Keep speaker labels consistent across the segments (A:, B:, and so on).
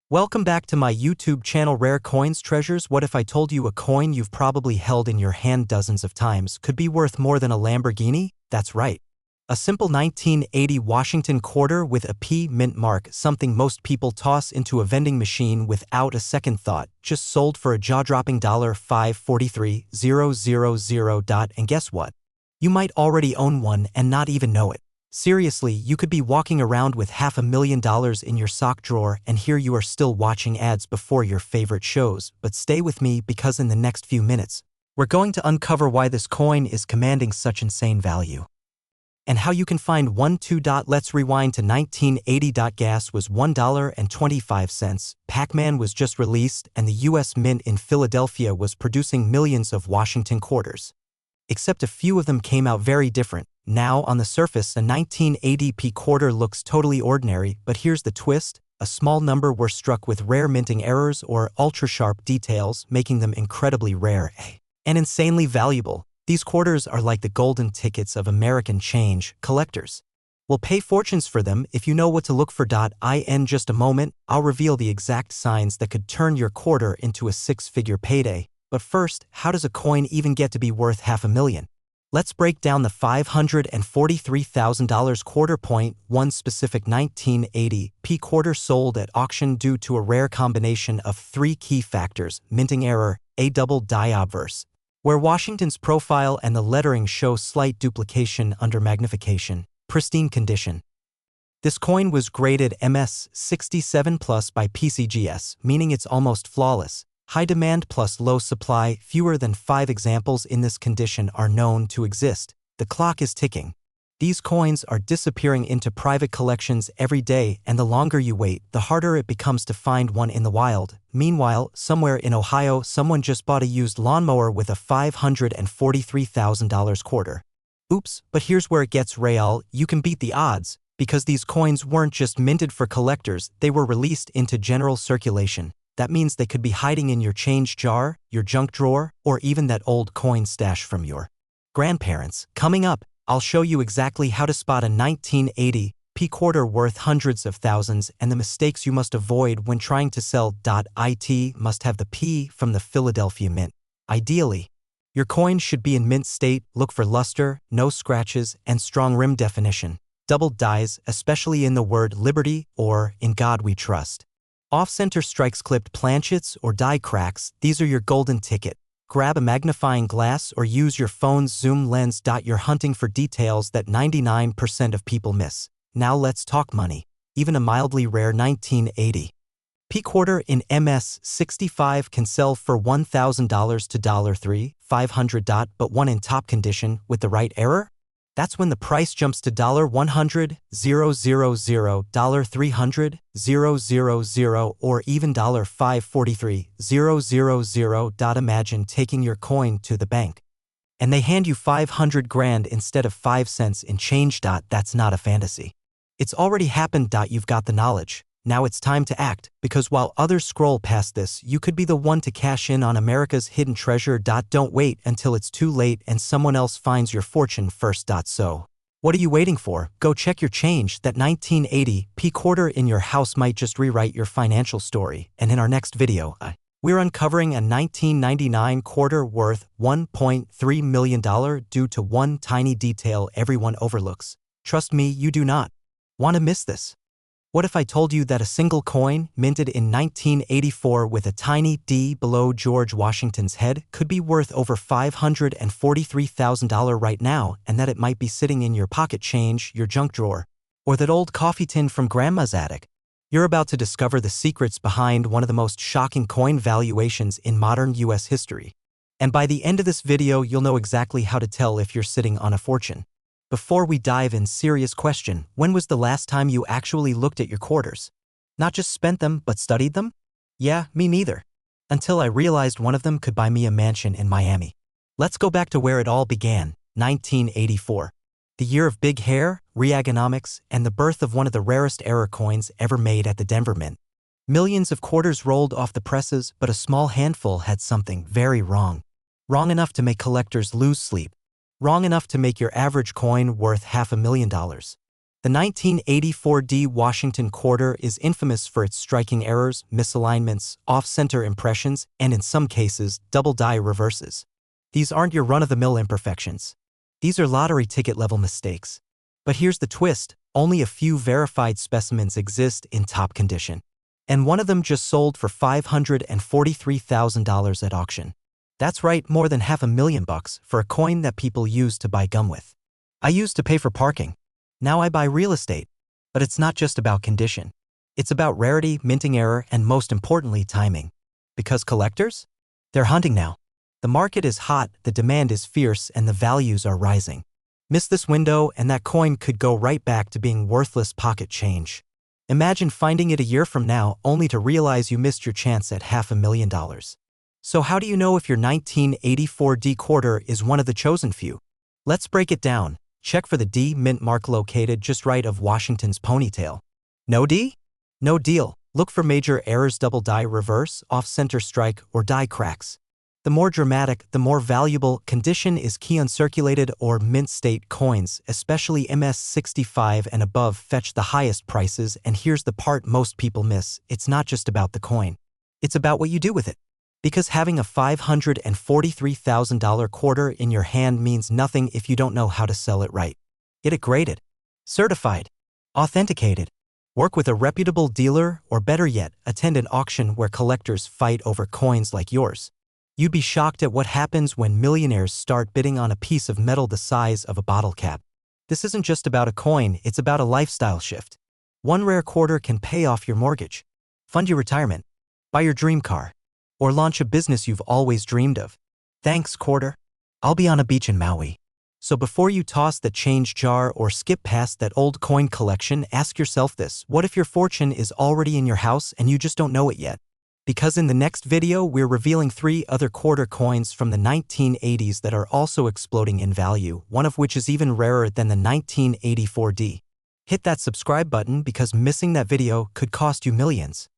A: Welcome back to my YouTube channel Rare Coins Treasures. What if I told you a coin you've probably held in your hand dozens of times could be worth more than a Lamborghini? That's right. A simple 1980 Washington quarter with a P mint mark, something most people toss into a vending machine without a second thought, just sold for a jaw-dropping $543,000. And guess what? You might already own one and not even know it. Seriously, you could be walking around with $500,000 in your sock drawer and here you are still watching ads before your favorite shows. But stay with me because in the next few minutes, we're going to uncover why this coin is commanding such insane value. And how you can find one. Let's rewind to 1980. Gas was $1.25. Pac-Man was just released and the US Mint in Philadelphia was producing millions of Washington quarters. Except a few of them came out very different. Now, on the surface, a 1980 P quarter looks totally ordinary, but here's the twist. A small number were struck with rare minting errors or ultra-sharp details, making them incredibly rare and insanely valuable. These quarters are like the golden tickets of American change. Collectors will pay fortunes for them if you know what to look for. In just a moment, I'll reveal the exact signs that could turn your quarter into a six-figure payday. But first, how does a coin even get to be worth $500,000? Let's break down the $543,000 quarter. Point one specific 1980 P quarter sold at auction due to a rare combination of three key factors: minting error, a double die obverse, where Washington's profile and the lettering show slight duplication under magnification, pristine condition. This coin was graded MS 67 plus by PCGS, meaning it's almost flawless. High demand plus low supply, fewer than 5 examples in this condition are known to exist. The clock is ticking. These coins are disappearing into private collections every day, and the longer you wait, the harder it becomes to find one in the wild. Meanwhile, somewhere in Ohio, someone just bought a used lawnmower with a $543,000 quarter. Oops, but here's where it gets real. You can beat the odds, because these coins weren't just minted for collectors, they were released into general circulation. That means they could be hiding in your change jar, your junk drawer, or even that old coin stash from your grandparents. Coming up, I'll show you exactly how to spot a 1980 P quarter worth hundreds of thousands and the mistakes you must avoid when trying to sell. It must have the P from the Philadelphia Mint. Ideally, your coin should be in mint state. Look for luster, no scratches, and strong rim definition. Double dies, especially in the word liberty or in God we trust. Off-center strikes, clipped planchets, or die cracks, these are your golden ticket. Grab a magnifying glass or use your phone's zoom lens. You're hunting for details that 99% of people miss. Now let's talk money. Even a mildly rare 1980 P quarter in MS 65 can sell for $1,000 to $3,500, but one in top condition with the right error? That's when the price jumps to $100,000, $300,000, or even $543,000. Imagine taking your coin to the bank and they hand you $500,000 instead of 5 cents in change. That's not a fantasy. It's already happened. You've got the knowledge. Now it's time to act, because while others scroll past this, you could be the one to cash in on America's hidden treasure. Don't wait until it's too late and someone else finds your fortune first. So, what are you waiting for? Go check your change. That 1980 P quarter in your house might just rewrite your financial story. And in our next video, we're uncovering a 1999 quarter worth $1.3 million due to one tiny detail everyone overlooks. Trust me, you do not want to miss this. What if I told you that a single coin, minted in 1984 with a tiny D below George Washington's head, could be worth over $543,000 right now, and that it might be sitting in your pocket change, your junk drawer, or that old coffee tin from Grandma's attic? You're about to discover the secrets behind one of the most shocking coin valuations in modern US history. And by the end of this video, you'll know exactly how to tell if you're sitting on a fortune. Before we dive in, serious question, when was the last time you actually looked at your quarters? Not just spent them, but studied them? Yeah, me neither. Until I realized one of them could buy me a mansion in Miami. Let's go back to where it all began, 1984. The year of big hair, reaganomics, and the birth of one of the rarest error coins ever made at the Denver Mint. Millions of quarters rolled off the presses, but a small handful had something very wrong. Wrong enough to make collectors lose sleep. Wrong enough to make your average coin worth $500,000. The 1984 D Washington quarter is infamous for its striking errors, misalignments, off-center impressions, and in some cases, double-die reverses. These aren't your run-of-the-mill imperfections. These are lottery ticket-level mistakes. But here's the twist, only a few verified specimens exist in top condition. And one of them just sold for $543,000 at auction. That's right, more than $500,000 for a coin that people use to buy gum with. I used to pay for parking. Now I buy real estate. But it's not just about condition. It's about rarity, minting error, and most importantly, timing. Because collectors? They're hunting now. The market is hot, the demand is fierce, and the values are rising. Miss this window, and that coin could go right back to being worthless pocket change. Imagine finding it a year from now, only to realize you missed your chance at $500,000. So how do you know if your 1984 D quarter is one of the chosen few? Let's break it down. Check for the D mint mark located just right of Washington's ponytail. No D? No deal. Look for major errors, double die reverse, off-center strike, or die cracks. The more dramatic, the more valuable. Condition is key. Uncirculated or mint state coins, especially MS65 and above, fetch the highest prices, and here's the part most people miss. It's not just about the coin. It's about what you do with it. Because having a $543,000 quarter in your hand means nothing if you don't know how to sell it right. Get it graded, certified, authenticated. Work with a reputable dealer, or better yet, attend an auction where collectors fight over coins like yours. You'd be shocked at what happens when millionaires start bidding on a piece of metal the size of a bottle cap. This isn't just about a coin, it's about a lifestyle shift. One rare quarter can pay off your mortgage, fund your retirement, buy your dream car, or launch a business you've always dreamed of. Thanks, quarter. I'll be on a beach in Maui. So before you toss the change jar or skip past that old coin collection, ask yourself this: what if your fortune is already in your house and you just don't know it yet? Because in the next video, we're revealing 3 other quarter coins from the 1980s that are also exploding in value, one of which is even rarer than the 1984 D. Hit that subscribe button because missing that video could cost you millions.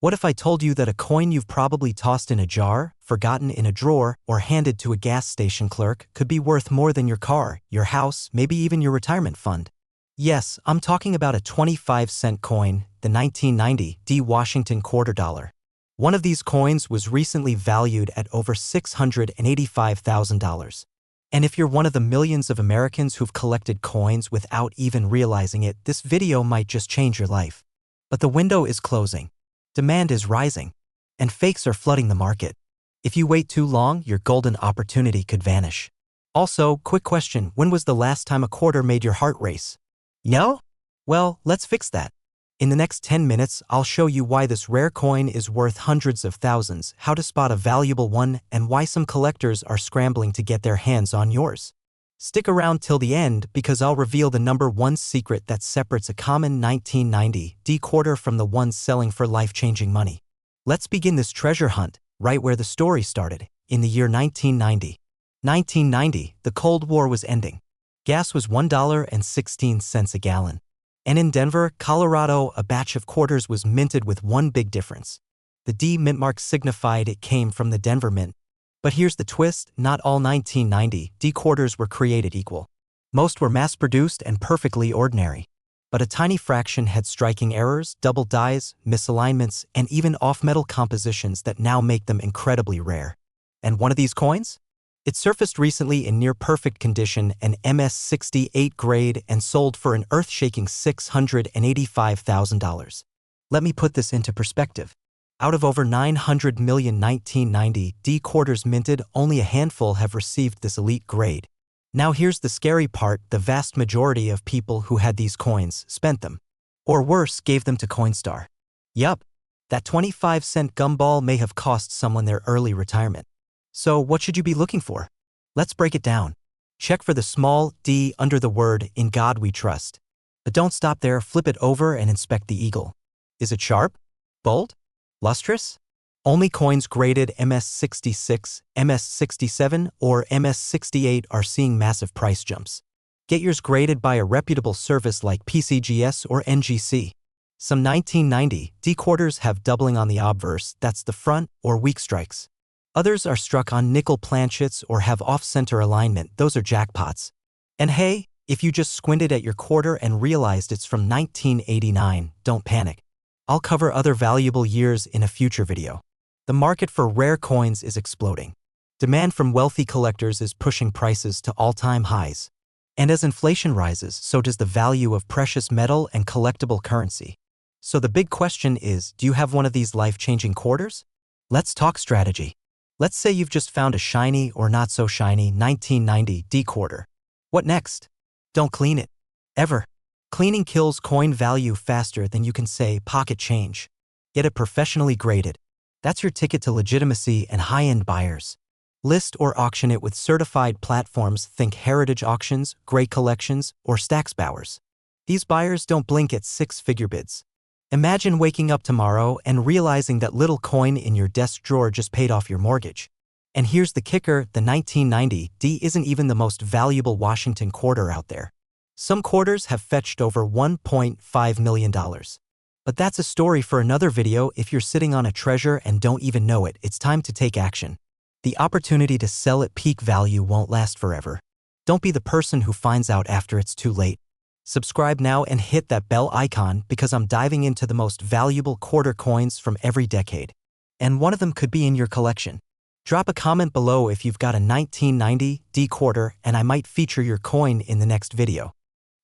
A: What if I told you that a coin you've probably tossed in a jar, forgotten in a drawer, or handed to a gas station clerk could be worth more than your car, your house, maybe even your retirement fund? Yes, I'm talking about a 25-cent coin, the 1990 D Washington quarter dollar. One of these coins was recently valued at over $685,000. And if you're one of the millions of Americans who've collected coins without even realizing it, this video might just change your life. But the window is closing. Demand is rising, and fakes are flooding the market. If you wait too long, your golden opportunity could vanish. Also, quick question: when was the last time a quarter made your heart race? No? Well, let's fix that. In the next 10 minutes, I'll show you why this rare coin is worth hundreds of thousands, how to spot a valuable one, and why some collectors are scrambling to get their hands on yours. Stick around till the end because I'll reveal the #1 secret that separates a common 1990 D quarter from the ones selling for life-changing money. Let's begin this treasure hunt right where the story started, in the year 1990. 1990, the Cold War was ending. Gas was $1.16 a gallon. And in Denver, Colorado, a batch of quarters was minted with one big difference. The D mint mark signified it came from the Denver Mint. But here's the twist: not all 1990 D quarters were created equal. Most were mass-produced and perfectly ordinary. But a tiny fraction had striking errors, double dies, misalignments, and even off-metal compositions that now make them incredibly rare. And one of these coins? It surfaced recently in near-perfect condition, an MS68 grade, and sold for an earth-shaking $685,000. Let me put this into perspective. Out of over 900 million 1990 D quarters minted, only a handful have received this elite grade. Now here's the scary part: the vast majority of people who had these coins spent them. Or worse, gave them to Coinstar. Yup, that 25-cent gumball may have cost someone their early retirement. So what should you be looking for? Let's break it down. Check for the small d under the word "In God We Trust." But don't stop there, flip it over and inspect the eagle. Is it sharp? Bold? Lustrous? Only coins graded MS66, MS67, or MS68 are seeing massive price jumps. Get yours graded by a reputable service like PCGS or NGC. Some 1990 D quarters have doubling on the obverse, that's the front, or weak strikes. Others are struck on nickel planchets or have off-center alignment, those are jackpots. And hey, If you just squinted at your quarter and realized it's from 1989, don't panic. I'll cover other valuable years in a future video. The market for rare coins is exploding. Demand from wealthy collectors is pushing prices to all-time highs. And as inflation rises, so does the value of precious metal and collectible currency. So the big question is, do you have one of these life-changing quarters? Let's talk strategy. Let's say you've just found a shiny or not so shiny 1990 D quarter. What next? Don't clean it. Ever. Cleaning kills coin value faster than you can say pocket change. Get it professionally graded. That's your ticket to legitimacy and high-end buyers. List or auction it with certified platforms. Think Heritage Auctions, Great Collections, or Stacksbowers. These buyers don't blink at six-figure bids. Imagine waking up tomorrow and realizing that little coin in your desk drawer just paid off your mortgage. And here's the kicker, the 1990 D isn't even the most valuable Washington quarter out there. Some quarters have fetched over $1.5 million. But that's a story for another video. If you're sitting on a treasure and don't even know it, it's time to take action. The opportunity to sell at peak value won't last forever. Don't be the person who finds out after it's too late. Subscribe now and hit that bell icon because I'm diving into the most valuable quarter coins from every decade. And one of them could be in your collection. Drop a comment below if you've got a 1990 D quarter and I might feature your coin in the next video.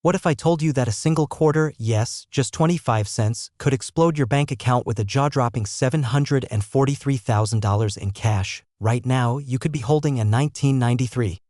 A: What if I told you that a single quarter, yes, just 25 cents, could explode your bank account with a jaw-dropping $743,000 in cash? Right now, you could be holding a 1993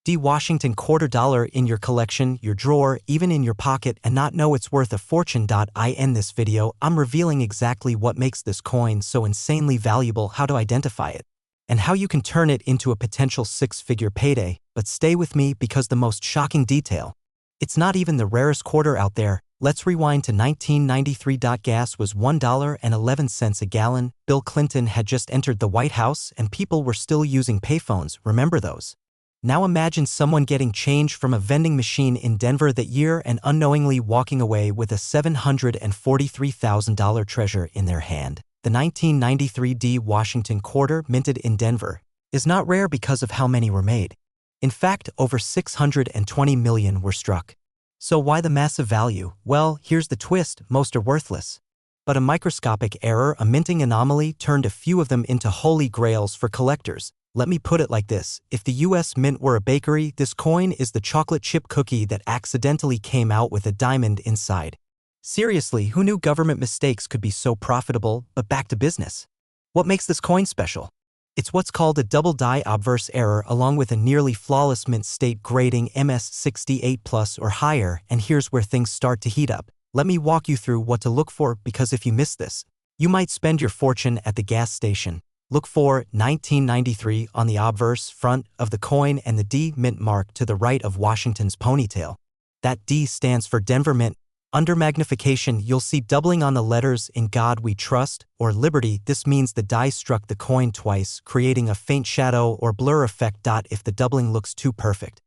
A: D Washington quarter dollar in your collection, your drawer, even in your pocket, and not know it's worth a fortune. In this video, I'm revealing exactly what makes this coin so insanely valuable, how to identify it, and how you can turn it into a potential six-figure payday. But stay with me because the most shocking detail, it's not even the rarest quarter out there. Let's rewind to 1993. Gas was $1.11 a gallon. Bill Clinton had just entered the White House and people were still using payphones. Remember those? Now imagine someone getting change from a vending machine in Denver that year and unknowingly walking away with a $743,000 treasure in their hand. The 1993 D Washington quarter, minted in Denver, is not rare because of how many were made. In fact, over 620 million were struck. So why the massive value? Well, here's the twist, most are worthless. But a microscopic error, a minting anomaly, turned a few of them into holy grails for collectors. Let me put it like this, if the US Mint were a bakery, this coin is the chocolate chip cookie that accidentally came out with a diamond inside. Seriously, who knew government mistakes could be so profitable? But back to business. What makes this coin special? It's what's called a double die obverse error along with a nearly flawless mint state grading MS68+ or higher, and here's where things start to heat up. Let me walk you through what to look for, because if you miss this, you might spend your fortune at the gas station. Look for 1993 on the obverse front of the coin and the D mint mark to the right of Washington's ponytail. That D stands for Denver Mint. Under magnification, you'll see doubling on the letters "In God We Trust" or "Liberty." This means the die struck the coin twice, creating a faint shadow or blur effect. If the doubling looks too perfect,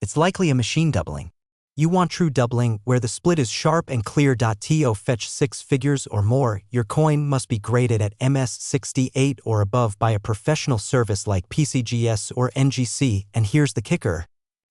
A: it's likely a machine doubling. You want true doubling, where the split is sharp and clear. To fetch six figures or more, your coin must be graded at MS68 or above by a professional service like PCGS or NGC, and here's the kicker.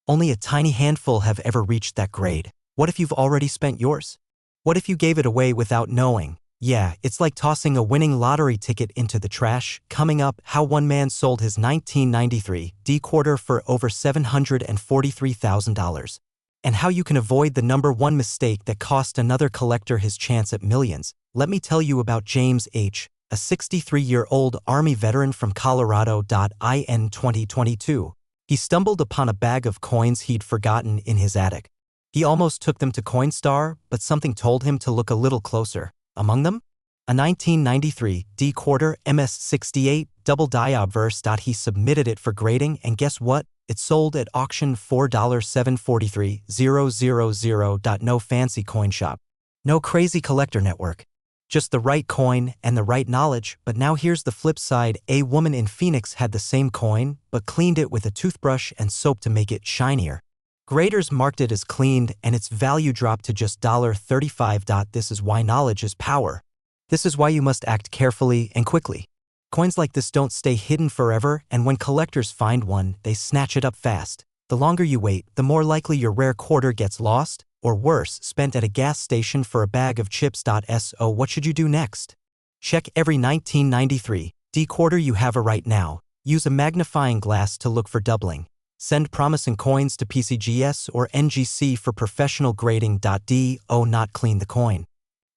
A: Only a tiny handful have ever reached that grade. What if you've already spent yours? What if you gave it away without knowing? Yeah, it's like tossing a winning lottery ticket into the trash. Coming up, how one man sold his 1993 D quarter for over $743,000. And how you can avoid the #1 mistake that cost another collector his chance at millions. Let me tell you about James H., a 63-year-old Army veteran from Colorado. In 2022, he stumbled upon a bag of coins he'd forgotten in his attic. He almost took them to Coinstar, but something told him to look a little closer. Among them? A 1993 D quarter MS68 double die obverse. He submitted it for grading, and guess what? It sold at auction $4,743,000. No fancy coin shop. No crazy collector network. Just the right coin and the right knowledge. But now here's the flip side. A woman in Phoenix had the same coin, but cleaned it with a toothbrush and soap to make it shinier. Graders marked it as cleaned, and its value dropped to just $35. This is why knowledge is power. This is why you must act carefully and quickly. Coins like this don't stay hidden forever, and when collectors find one, they snatch it up fast. The longer you wait, the more likely your rare quarter gets lost, or worse, spent at a gas station for a bag of chips. So what should you do next? Check every 1993 D quarter you have right now. Use a magnifying glass to look for doubling. Send promising coins to PCGS or NGC for professional grading. Do not clean the coin.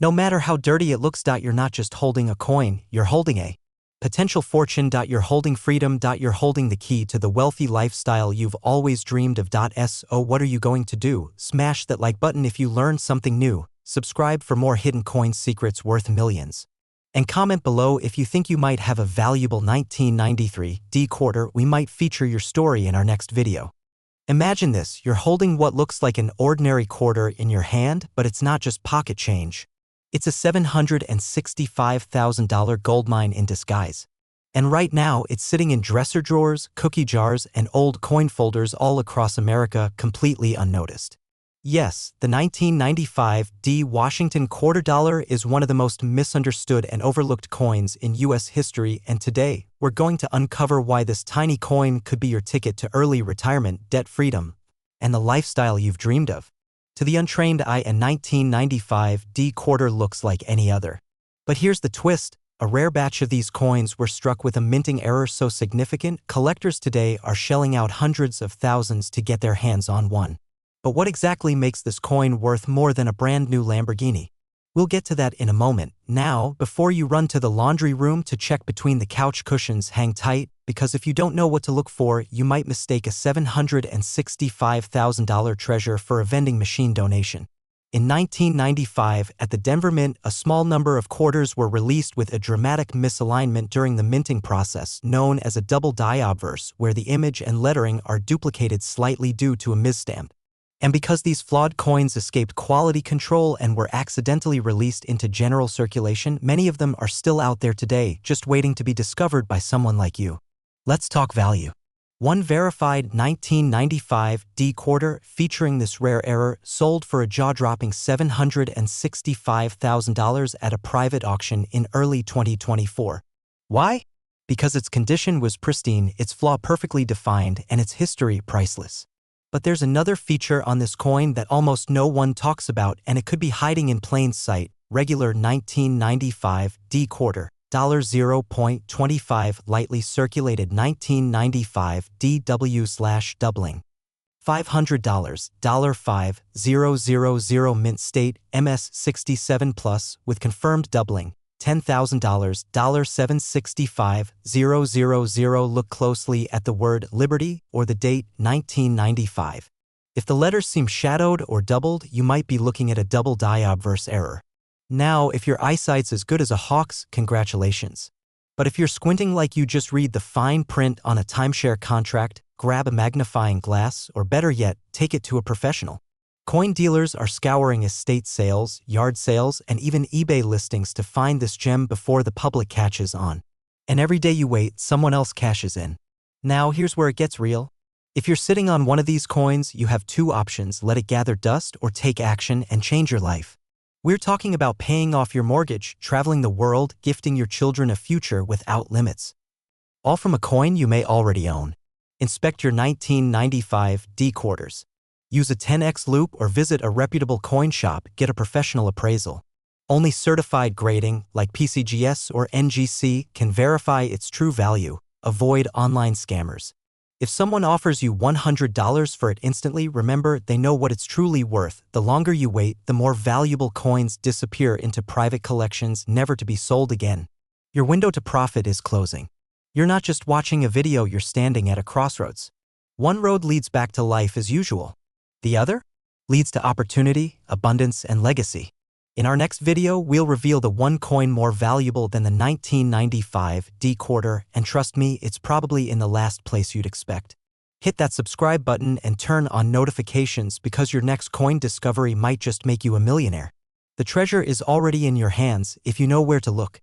A: No matter how dirty it looks. You're not just holding a coin, you're holding a potential fortune. You're holding freedom. You're holding the key to the wealthy lifestyle you've always dreamed of. So what are you going to do? Smash that like button if you learned something new, subscribe for more hidden coin secrets worth millions, and comment below if you think you might have a valuable 1993 D quarter. We might feature your story in our next video. Imagine this, you're holding what looks like an ordinary quarter in your hand, but it's not just pocket change. It's a $765,000 goldmine in disguise. And right now, it's sitting in dresser drawers, cookie jars, and old coin folders all across America, completely unnoticed. Yes, the 1995 D Washington quarter dollar is one of the most misunderstood and overlooked coins in U.S. history, and today, we're going to uncover why this tiny coin could be your ticket to early retirement, debt freedom, and the lifestyle you've dreamed of. To the untrained eye, a 1995 D quarter looks like any other. But here's the twist. A rare batch of these coins were struck with a minting error so significant, collectors today are shelling out hundreds of thousands to get their hands on one. But what exactly makes this coin worth more than a brand new Lamborghini? We'll get to that in a moment. Now, before you run to the laundry room to check between the couch cushions, hang tight, because if you don't know what to look for, you might mistake a $765,000 treasure for a vending machine donation. In 1995, at the Denver Mint, a small number of quarters were released with a dramatic misalignment during the minting process, known as a double die obverse, where the image and lettering are duplicated slightly due to a misstamp. And because these flawed coins escaped quality control and were accidentally released into general circulation, many of them are still out there today, just waiting to be discovered by someone like you. Let's talk value. One verified 1995 D quarter featuring this rare error sold for a jaw-dropping $765,000 at a private auction in early 2024. Why? Because its condition was pristine, its flaw perfectly defined, and its history priceless. But there's another feature on this coin that almost no one talks about, and it could be hiding in plain sight. Regular 1995 D quarter, $0.25 lightly circulated 1995 DW/doubling. $500, $5,000 mint state, MS67 plus, with confirmed doubling. $10,000, $765,000. Look closely at the word Liberty or the date 1995. If the letters seem shadowed or doubled, you might be looking at a double die obverse error. Now, if your eyesight's as good as a hawk's, congratulations. But if you're squinting like you just read the fine print on a timeshare contract, grab a magnifying glass, or better yet, take it to a professional. Coin dealers are scouring estate sales, yard sales, and even eBay listings to find this gem before the public catches on. And every day you wait, someone else cashes in. Now here's where it gets real. If you're sitting on one of these coins, you have two options: let it gather dust or take action and change your life. We're talking about paying off your mortgage, traveling the world, gifting your children a future without limits. All from a coin you may already own. Inspect your 1995 D quarters. Use a 10x loop or visit a reputable coin shop, get a professional appraisal. Only certified grading, like PCGS or NGC, can verify its true value. Avoid online scammers. If someone offers you $100 for it instantly, remember, they know what it's truly worth. The longer you wait, the more valuable coins disappear into private collections, never to be sold again. Your window to profit is closing. You're not just watching a video, you're standing at a crossroads. One road leads back to life as usual. The other leads to opportunity, abundance, and legacy. In our next video, we'll reveal the one coin more valuable than the 1995 D quarter, and trust me, it's probably in the last place you'd expect. Hit that subscribe button and turn on notifications, because your next coin discovery might just make you a millionaire. The treasure is already in your hands if you know where to look.